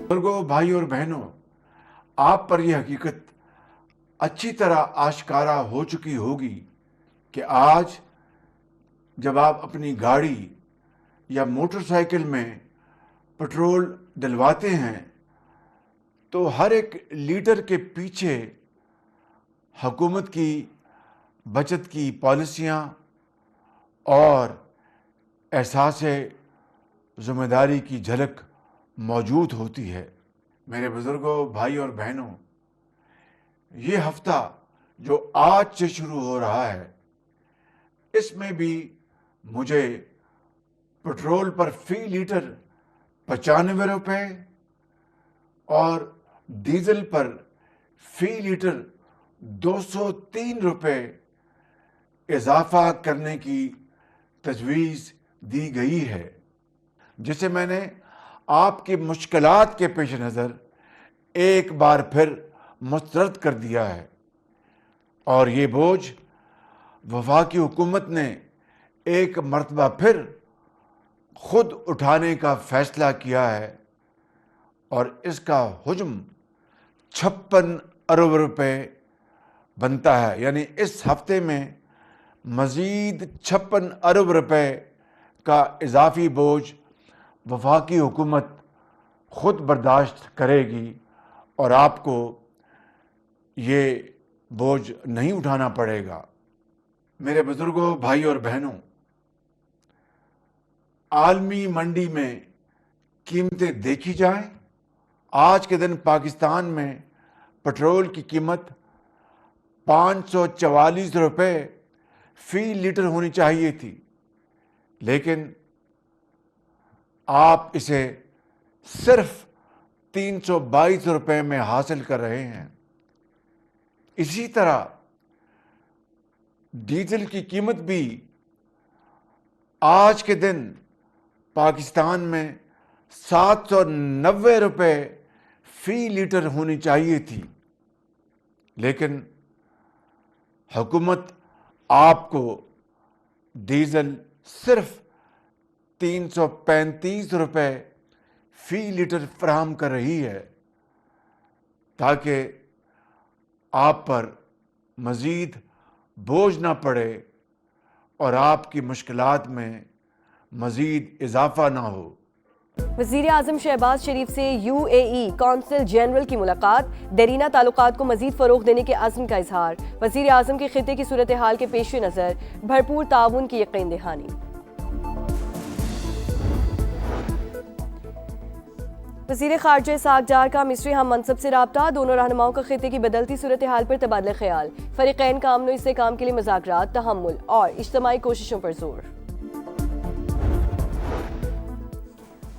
बुजुर्गों, भाई और बहनों, आप पर यह हकीकत अच्छी तरह आश्कारा हो चुकी होगी कि आज जब आप अपनी गाड़ी या मोटरसाइकिल में पेट्रोल डलवाते हैं तो हर एक लीटर के पीछे हुकूमत की बचत की पॉलिसियाँ और एहसास ज़िम्मेदारी की झलक मौजूद होती है। मेरे बुजुर्गों, भाई और बहनों, ये हफ्ता जो आज से शुरू हो रहा है, इसमें भी मुझे पेट्रोल पर फी लीटर 95 रुपये और डीजल पर फी लीटर 203 रुपये इजाफा करने की तजवीज़ दी गई है, जिसे मैंने आपकी मुश्किलात के पेश नज़र एक बार फिर मुस्तरद कर दिया है। और ये बोझ वफाकी हुकूमत ने एक मरतबा फिर खुद उठाने का फैसला किया है और इसका हुज्म 56 अरब रुपए बनता है। यानी इस हफ्ते में मज़ीद 56 अरब रुपए का इजाफी बोझ वफाकी हुकूमत खुद बर्दाश्त करेगी और आपको ये बोझ नहीं उठाना पड़ेगा। मेरे बुजुर्गों, भाई और बहनों, आलमी मंडी में कीमतें देखी जाएं, आज के दिन पाकिस्तान में पेट्रोल की कीमत 544 रुपये फी लीटर होनी चाहिए थी, लेकिन आप इसे सिर्फ 322 रुपये में हासिल कर रहे हैं। इसी तरह डीजल की कीमत भी आज के दिन पाकिस्तान में 790 रुपये फी लीटर होनी चाहिए थी, लेकिन हुकूमत आपको डीजल सिर्फ 335 रुपये फी लीटर फराहम कर रही है, ताकि आप पर मज़ीद बोझ ना पड़े और आपकी मुश्किलात में मज़ीद इजाफा ना हो। वज़ीर आज़म शहबाज शरीफ से UAE कौंसल जनरल की मुलाकात, देरीना ताल्लुकात को मज़ीद फ़रोग़ देने के अज़्म का इजहार। वज़ीर आज़म के ख़ित्ते की सूरत हाल के पेश नज़र भरपूर ताउन की यकीन दहानी। वज़ीर ख़ारजा इसहाक़ डार का मिस्री हम मनसब से राब्ता, दोनों रहनुमाओं का ख़ित्ते की बदलती सूरत हाल पर तबादला ख्याल। फ़रीक़ैन का अमन इस्तेहकाम के लिए मुज़ाकरात, तहम्मुल और इज्तिमाई कोशिशों पर जोर।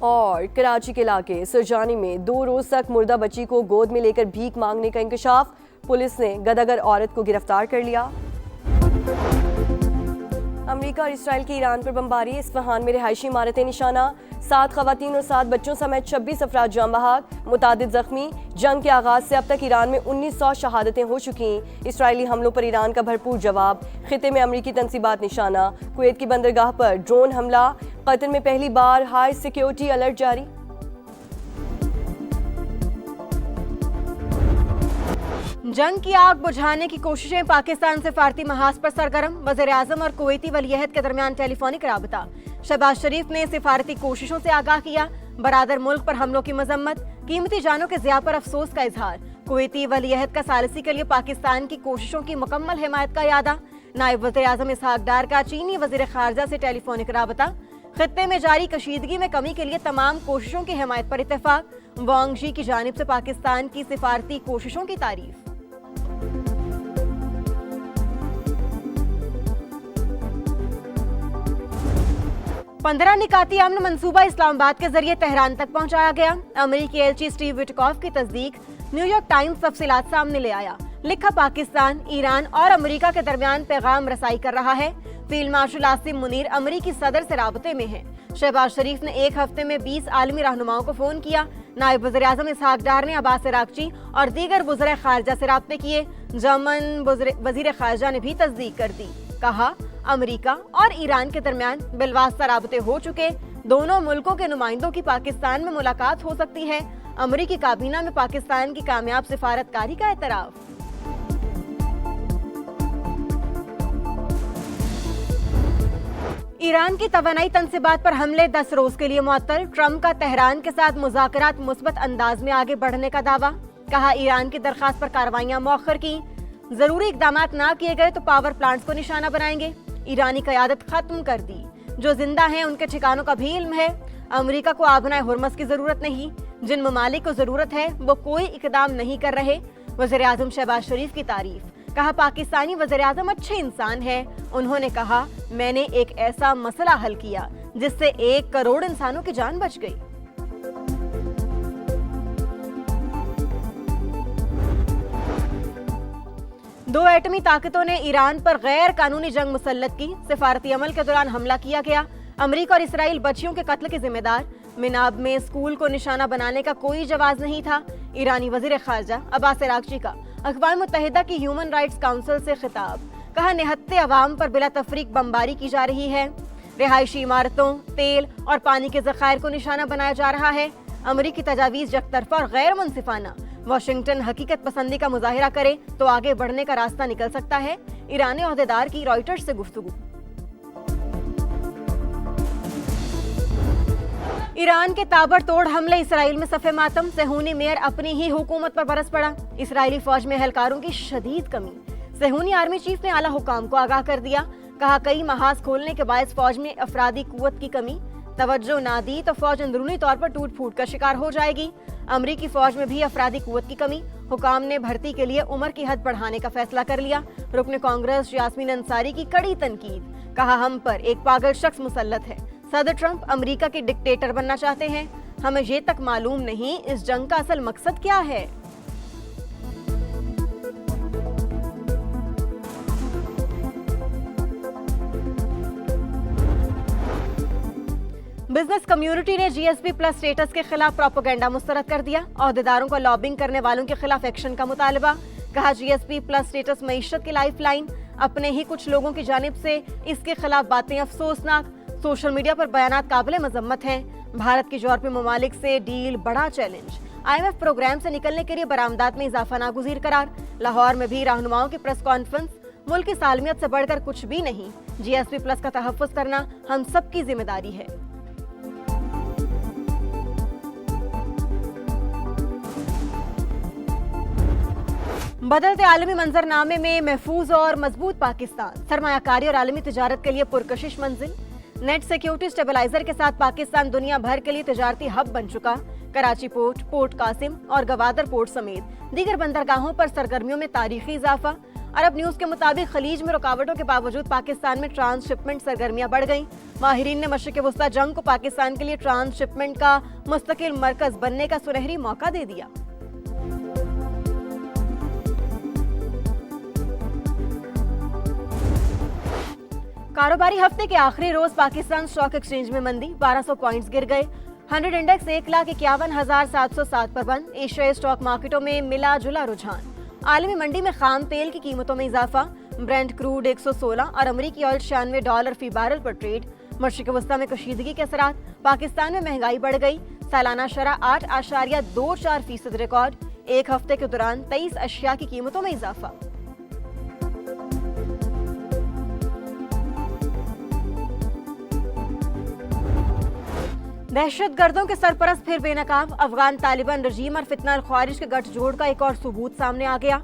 और कराची के इलाके सुरजानी में 2 रोज तक मुर्दा बच्ची को गोद में लेकर भीख मांगने का इंकशाफ, पुलिस ने गदागर औरत को गिरफ्तार कर लिया। अमेरिका और इसराइल की ईरान पर बमबारी, इस्फहान में रिहायशी इमारतें निशाना, 7 खवातीन और 7 बच्चों समेत 26 अफराद जान बहक, मुतादिद जख्मी। जंग के आगाज से अब तक ईरान में 1900 शहादतें हो चुकी। इसराइली हमलों पर ईरान का भरपूर जवाब, खिते में अमरीकी तंसीबात निशाना। कुवैत की बंदरगाह पर ड्रोन हमला, कतर में पहली बार हाई सिक्योरिटी अलर्ट जारी। जंग की आग बुझाने की कोशिशें, पाकिस्तान से फारती महाज पर सरगर्म। वज़ीर-ए-आज़म और कुवैती वलीअहद के दरमियान टेलीफोनिक राबता। शहबाज शरीफ ने सिफारती कोशिशों से आगाह किया, बरादर मुल्क पर हमलों की मजम्मत, कीमती जानों के ज़िया पर अफसोस का इजहार। कुवैती वलीअहद का सालिसी के लिए पाकिस्तान की कोशिशों की मुकम्मल हिमायत का इरादा। नायब वज़ीर-ए-आज़म इसहाक़ डार का चीनी वज़ीर ख़ारजा से टेलीफोनिक राबता। खित्ते में जारी कशीदगी में कमी के लिए तमाम कोशिशों की हिमायत पर इत्तेफाक। वांग शी की जानिब से पाकिस्तान की सिफारती कोशिशों की तारीफ। 15 निकाती अमन मंसूबा इस्लामाबाद के जरिए तेहरान तक पहुंचाया गया। अमेरिकी एलची स्टीव विटकॉफ की तस्दीक न्यूयॉर्क टाइम्स तफसीलात सामने ले आया। लिखा, पाकिस्तान, ईरान और अमेरिका के दरमियान पैगाम रसाई कर रहा है। फील्ड मार्शल आसिम मुनीर अमेरिकी सदर से राबते में है। शहबाज शरीफ ने एक हफ्ते में 20 आलमी रहनुमाओं को फोन किया। नायब वज़ीर-ए-आज़म इसहाक़ डार ने अब्बास अराग़ची और दीगर वज़ीर ख़ारजा से राब्ते किए। जर्मन वज़ीर ख़ारजा ने भी तस्दीक कर दी। कहा, अमेरिका और ईरान के दरमियान बिलवास्ता राबते हो चुके। दोनों मुल्कों के नुमाइंदों की पाकिस्तान में मुलाकात हो सकती है। अमरीकी काबीना में पाकिस्तान की कामयाब सिफारतकारी का एतराफ। ईरान की तवानाई तंसीबात पर हमले 10 रोज के लिए मुअत्तल। ट्रंप का तेहरान के साथ मुज़ाकरात मुस्बत अंदाज में आगे बढ़ने का दावा। कहा ईरान की दरखास्त पर कार्रवाइयां मौखर की, जरूरी इकदामात ना किए गए तो पावर प्लांट्स को निशाना बनाएंगे। ईरानी क़यादत खत्म कर दी, जो जिंदा हैं उनके ठिकानों का भी इल्म है। अमेरिका को आबनाए हुर्मस की जरूरत नहीं, जिन ममालिक को जरूरत है वो कोई इकदाम नहीं कर रहे। वज़ीर आज़म शहबाज शरीफ की तारीफ। कहा पाकिस्तानी वज़ीर आज़म अच्छे इंसान है। उन्होंने कहा मैंने एक ऐसा मसला हल किया जिससे 1 करोड़ इंसानों की जान बच गई। दो एटमी ताकतों ने ईरान पर गैर कानूनी जंग मुसल्लत की। सिफारती अमल के दौरान हमला किया गया। अमेरिका और इसराइल बच्चियों के कत्ल के जिम्मेदार। मिनाब में स्कूल को निशाना बनाने का कोई जवाब नहीं था। ईरानी वजीर खारजा अब्बास अरागची का अक़वाम मुत्तहिदा की ह्यूमन राइट्स काउंसिल से खिताब। कहा निहत्ते अवाम पर बिला तफरीक बमबारी की जा रही है। रिहायशी इमारतों, तेल और पानी के ज़खायर को निशाना बनाया जा रहा है। अमरीकी तजावीज़ यकतरफा और गैर मुनसिफाना। वाशिंगटन हकीकत पसंदी का मुजाहिरा करे तो आगे बढ़ने का रास्ता निकल सकता है। ईरानी ओहदेदार की रॉयटर्स से गुफ्तगू। ईरान के ताबड़तोड़ हमले इसराइल में सफ़े मातम। सेहूनी मेयर अपनी ही हुकूमत पर बरस पड़ा। इसराइली फौज में एहलकारों की शदीद कमी। सेहूनी आर्मी चीफ ने आला हुकाम को आगाह कर दिया। कहा कई महाज खोलने के बायस फौज में अफरादी कुव्वत की कमी। तवज्जो ना दी तो फौज अंदरूनी तौर पर टूट फूट का शिकार हो जाएगी। अमरीकी फौज में भी अफरादी कुव्वत की कमी। हुकाम ने भर्ती के लिए उम्र की हद बढ़ाने का फैसला कर लिया। रुकन कांग्रेस यास्मीन अंसारी की कड़ी तनकीद। कहा हम पर एक पागल शख्स मुसल्लत है। सदर ट्रंप अमेरिका के डिक्टेटर बनना चाहते हैं। हमें ये तक मालूम नहीं इस जंग का असल मकसद क्या है। बिजनेस कम्युनिटी ने जीएसपी प्लस स्टेटस के खिलाफ प्रोपेगेंडा मुस्तरद कर दिया। ओहदेदारों को लॉबिंग करने वालों के खिलाफ एक्शन का मुतालबा। कहा जीएसपी प्लस स्टेटस मईशत की लाइफलाइन। अपने ही कुछ लोगों की जानिब से इसके खिलाफ बातें अफसोसनाक। सोशल मीडिया पर बयानात काबिल मजम्मत हैं। भारत की यूरोपीय ममालिक से डील बड़ा चैलेंज। IMF प्रोग्राम से निकलने के लिए बरामदात में इजाफा नागुज़ीर करार। लाहौर में भी रहनुमाओं की प्रेस कॉन्फ्रेंस। मुल्क की सालमियत से बढ़कर कुछ भी नहीं। जीएसपी प्लस का तहफ़्फ़ुज़ करना हम सबकी जिम्मेदारी है। बदलते आलमी मंजरनामे में महफूज और मजबूत पाकिस्तान। सरमायाकारी और आलमी तिजारत के लिए पुरकशिश मंजिल। नेट सिक्योरिटी स्टेबलाइजर के साथ पाकिस्तान दुनिया भर के लिए तिजारती हब बन चुका। कराची पोर्ट, पोर्ट कासिम और गवादर पोर्ट समेत दीगर बंदरगाहों पर सरगर्मियों में तारीखी इजाफा। अरब न्यूज के मुताबिक खलीज में रुकावटों के बावजूद पाकिस्तान में ट्रांसशिपमेंट सरगर्मियां बढ़ गईं। माहिरीन ने मशरिक़ वस्ता जंग को पाकिस्तान के लिए ट्रांसशिपमेंट का मुस्तकिल मरकज बनने का सुनहरी मौका दे दिया। कारोबारी हफ्ते के आखिरी रोज पाकिस्तान स्टॉक एक्सचेंज में मंदी। 1200 पॉइंट्स गिर गए। 100 इंडेक्स 1,51,707 पर बंद। एशियाई स्टॉक मार्केटों में मिला जुला रुझान। आलमी मंडी में खाम तेल की कीमतों में इजाफा। ब्रेंट क्रूड 116 और अमरीकी ऑयल $96 फी बैरल पर ट्रेड। मशरिक़ वस्ता में कशीदगी के असरात। पाकिस्तान में महंगाई बढ़ गई। सालाना शरह 8.24% रिकॉर्ड। एक हफ्ते के दौरान 23 अशिया की कीमतों में इजाफा। दहशतगर्दों के सरपरस्त फिर बेनकाब। अफगान तालिबान रजीम और फितना अल ख्वारिज के गठजोड़ का एक और सबूत सामने आ गया।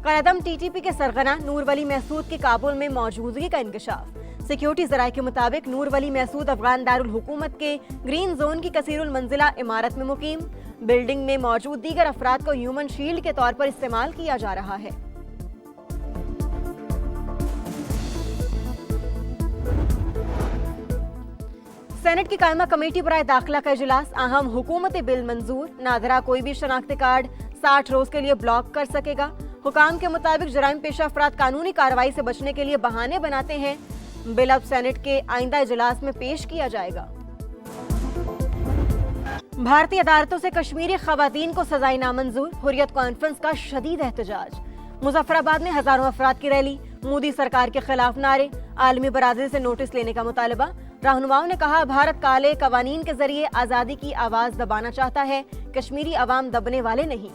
कदम टीटीपी के सरगना नूर वली महसूद की काबुल में मौजूदगी का इंकशाफ। सिक्योरिटी ज़राए के मुताबिक नूर वली महसूद अफगान दारुल हुकूमत के ग्रीन जोन की कसीरुल मंजिला इमारत में मुकीम। बिल्डिंग में मौजूद दीगर अफराद को ह्यूमन शील्ड के तौर पर इस्तेमाल किया जा रहा है। सेनेट की कायमा कमेटी बराए दाखिला का इजलास। अहम हुकूमती बिल मंजूर। नादरा कोई भी शनाख्ती कार्ड 60 रोज के लिए ब्लॉक कर सकेगा। हुकाम के मुताबिक जराइम पेशा अफराद कानूनी कार्रवाई से बचने के लिए बहाने बनाते हैं। बिल अब सेनेट के आइंदा इजलास में पेश किया जाएगा। भारतीय अदालतों से कश्मीरी खवातीन को सजाएं नामंजूर। हुर्रियत कॉन्फ्रेंस का शदीद एहतजाज। मुजफ्फराबाद में हजारों अफराद की रैली। मोदी सरकार के खिलाफ नारे। आलमी बरादरी से नोटिस लेने का मुतालबा। रहनुमाओं ने कहा, भारत काले कवानीन के जरिए आजादी की आवाज दबाना चाहता है, कश्मीरी अवाम दबने वाले नहीं।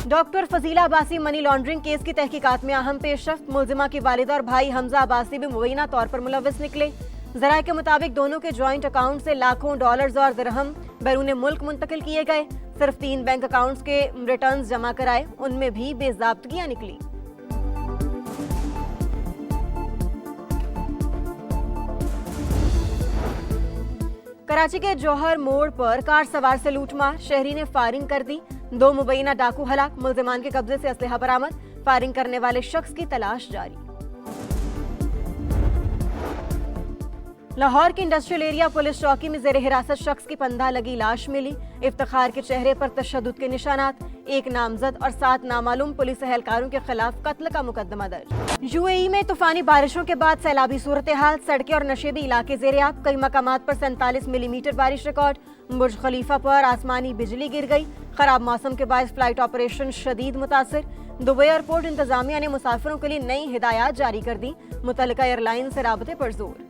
Doctor Fazila Abbasi money laundering case की तहकीकात में अहम पेशरफ्त। मुलजिमा की वालिदा और भाई हमजा अब्बासी भी मुबैना तौर पर मुलव्विस निकले। ज़राए के मुताबिक दोनों के जॉइंट अकाउंट से लाखों डॉलर्स और दिरहम बैरून मुल्क मुंतकिल किए गए। सिर्फ 3 बैंक अकाउंट्स के रिटर्न्स जमा कराए, उनमें भी बेज़ाब्तगियां निकली। कराची के जौहर मोड़ पर कार सवार से लूटमार, शहरी ने फायरिंग कर दी। 2 मुबैना डाकू हलाक, मुल्जिमान के कब्जे से असलहा बरामद, फायरिंग करने वाले शख्स की तलाश जारी। लाहौर की इंडस्ट्रियल एरिया पुलिस चौकी में जेर हिरासत शख्स की पंधा लगी लाश मिली। इफ्तिखार के चेहरे पर तशद्दुद के निशानात, 1 नामजद और 7 नामालूम पुलिस एहलकारों के खिलाफ कत्ल का मुकदमा दर्ज। यूएई में तूफानी बारिशों के बाद सैलाबी सूरत हाल, सड़कें और नशेबी इलाके ज़ेर-ए-आब, कई मकामात पर 47 मिलीमीटर बारिश रिकॉर्ड। बुर्ज खलीफा पर आसमानी बिजली गिर गई। खराब मौसम के बायस फ्लाइट ऑपरेशन शदीद मुतासिर। दुबई एयरपोर्ट इंतजामिया ने मुसाफिरों के लिए नई हिदायत जारी कर दी, मुतल्लिका एयरलाइन से राबते पर जोर।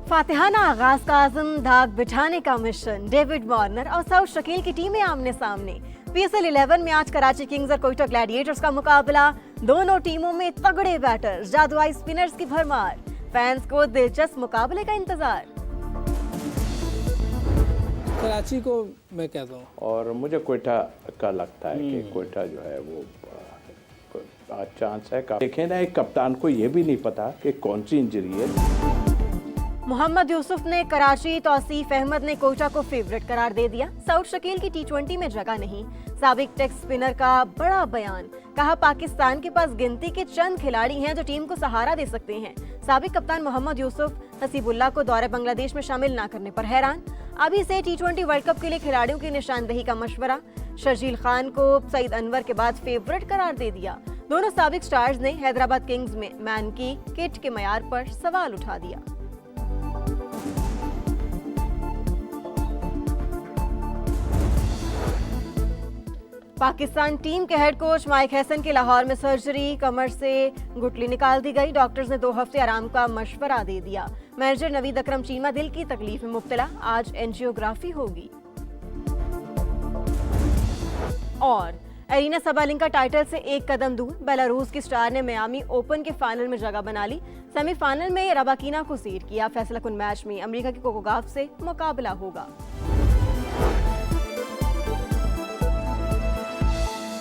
फातिहाना आगाज का आज़म धाक बिठाने का मिशन। डेविड वार्नर और सऊद शकील की टीमें आमने सामने। PSL 11 में आज कराची किंग्स और कोयटा ग्लैडिएटर्स का मुकाबला। दोनों टीमों में तगड़े बैटर्स, जादुई स्पिनर्स की भरमार। फैंस को दिलचस्प मुकाबले का इंतजार। कराची को मैं कहता हूँ, और मुझे कोयटा का लगता है कि कोयटा जो है वो आज चांस है। देखें ना, एक कप्तान को ये भी नहीं पता कि कौन सी इंजरी है। मोहम्मद यूसुफ ने कराची, तौसीफ अहमद ने कोयटा को फेवरेट करार दे दिया। सऊद शकील की T20 में जगह नहीं। साबिक टेस्ट स्पिनर का बड़ा बयान, कहा पाकिस्तान के पास गिनती के चंद खिलाड़ी हैं जो टीम को सहारा दे सकते हैं। साबिक कप्तान मोहम्मद यूसुफ हसीबुल्लाह को दौरे बांग्लादेश में शामिल न करने पर हैरान। अभी से T20 वर्ल्ड कप के लिए खिलाड़ियों की निशानदही का मशवरा। शर्जील खान को सईद अनवर के बाद फेवरेट करार दे दिया। दोनों साबिक स्टार्स ने हैदराबाद किंग्स में मैन की किट के मयार पर सवाल उठा दिया। पाकिस्तान टीम के हेड कोच माइक हैसन की लाहौर में सर्जरी, कमर से गुठली निकाल दी गई। डॉक्टर्स ने 2 हफ्ते आराम का मशवरा दे दिया। मैनेजर नवीद अकरम चीमा दिल की तकलीफ में मुब्तला, आज एंजियोग्राफी होगी। और एरिना सबालिंका टाइटल से 1 कदम दूर। बेलारूस की स्टार ने मियामी ओपन के फाइनल में जगह बना ली। सेमीफाइनल में रबाकीना को सीड किया। फैसला कुन मैच में अमेरिका की कोको गॉफ से मुकाबला होगा।